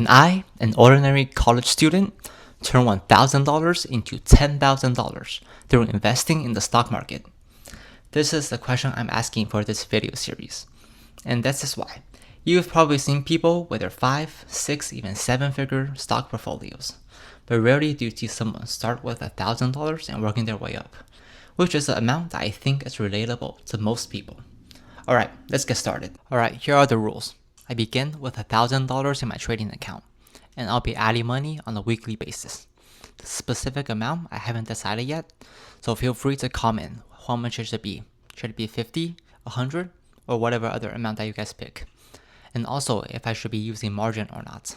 Can I, an ordinary college student, turn $1,000 into $10,000 through investing in the stock market? This is the question I'm asking for this video series. And this is why. You've probably seen people with their 5, 6, even 7-figure stock portfolios, but rarely do you see someone start with $1,000 and working their way up, which is the amount that I think is relatable to most people. Alright, let's get started. Alright, here are the rules. I begin with $1,000 in my trading account, and I'll be adding money on a weekly basis. The specific amount I haven't decided yet, so feel free to comment how much it should be. Should it be 50, 100, or whatever other amount that you guys pick? And also if I should be using margin or not.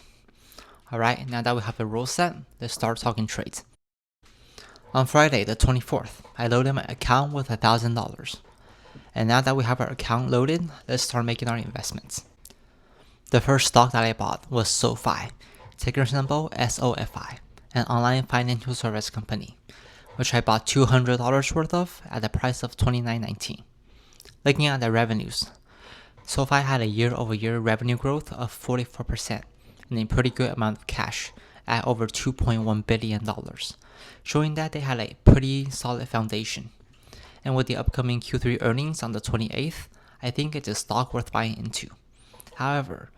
Alright, now that we have the rules set, let's start talking trades. On Friday the 24th, I loaded my account with $1,000. And now that we have our account loaded, let's start making our investments. The first stock that I bought was SoFi, ticker symbol SOFI, an online financial service company, which I bought $200 worth of at the price of $29.19. Looking at the revenues, SoFi had a year-over-year revenue growth of 44% and a pretty good amount of cash at over $2.1 billion, showing that they had a pretty solid foundation. And with the upcoming Q3 earnings on the 28th, I think it's a stock worth buying into. However,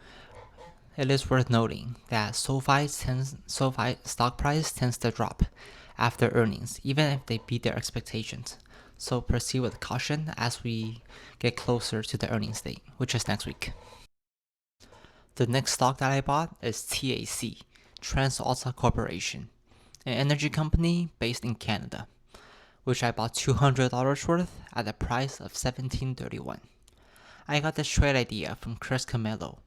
it is worth noting that SoFi stock price tends to drop after earnings, even if they beat their expectations. So proceed with caution as we get closer to the earnings date, which is next week. The next stock that I bought is TAC, TransAlta Corporation, an energy company based in Canada, which I bought $200 worth at the price of $17.31. I got this trade idea from Chris Camelo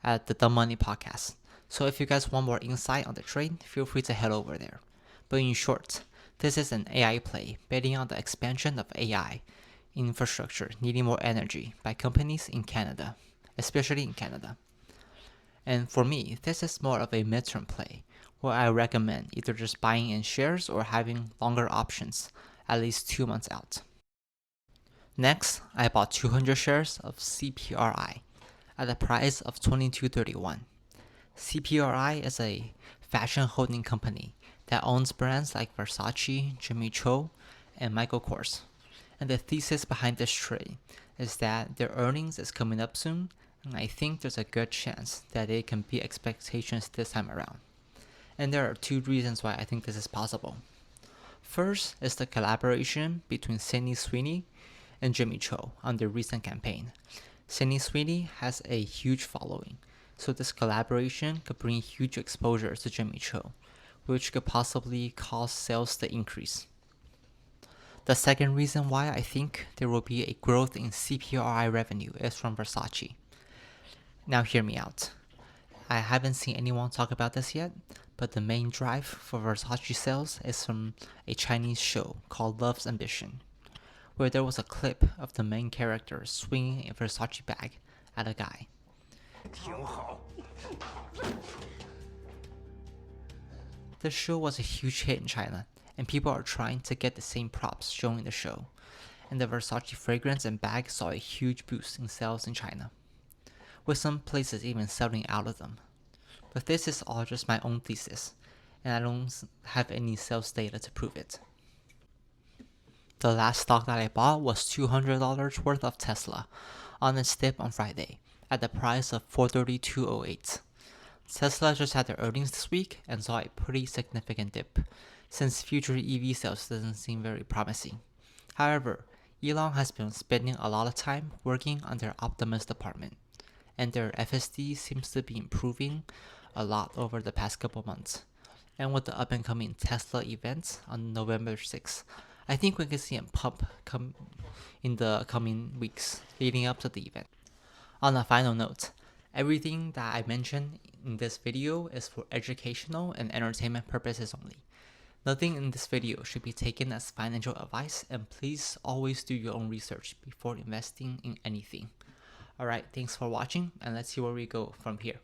at the Dumb Money podcast, so if you guys want more insight on the trade, feel free to head over there. But in short, this is an AI play betting on the expansion of AI infrastructure needing more energy by companies in Canada, especially in Canada. And for me, this is more of a midterm play, where I recommend either just buying in shares or having longer options, at least 2 months out. Next, I bought 200 shares of CPRI at the price of $22.31. CPRI is a fashion holding company that owns brands like Versace, Jimmy Choo, and Michael Kors. And the thesis behind this trade is that their earnings is coming up soon, and I think there's a good chance that they can beat expectations this time around. And there are 2 reasons why I think this is possible. First is the collaboration between Sydney Sweeney and Jimmy Choo on their recent campaign. Sydney Sweeney has a huge following, so this collaboration could bring huge exposure to Jimmy Choo, which could possibly cause sales to increase. The second reason why I think there will be a growth in CPRI revenue is from Versace. Now hear me out. I haven't seen anyone talk about this yet, but the main drive for Versace sales is from a Chinese show called Love's Ambition, where there was a clip of the main character swinging a Versace bag at a guy. 挺好. The show was a huge hit in China, and people are trying to get the same props shown in the show, and the Versace fragrance and bag saw a huge boost in sales in China, with some places even selling out of them. But this is all just my own thesis, and I don't have any sales data to prove it. The last stock that I bought was $200 worth of Tesla on its dip on Friday at the price of $432.08. Tesla just had their earnings this week and saw a pretty significant dip, since future EV sales doesn't seem very promising. However, Elon has been spending a lot of time working on their Optimus department, and their FSD seems to be improving a lot over the past couple months. And with the up-and-coming Tesla event on November 6th, I think we can see a pump come in the coming weeks leading up to the event. On a final note, everything that I mentioned in this video is for educational and entertainment purposes only. Nothing in this video should be taken as financial advice, and please always do your own research before investing in anything. Alright, thanks for watching, and let's see where we go from here.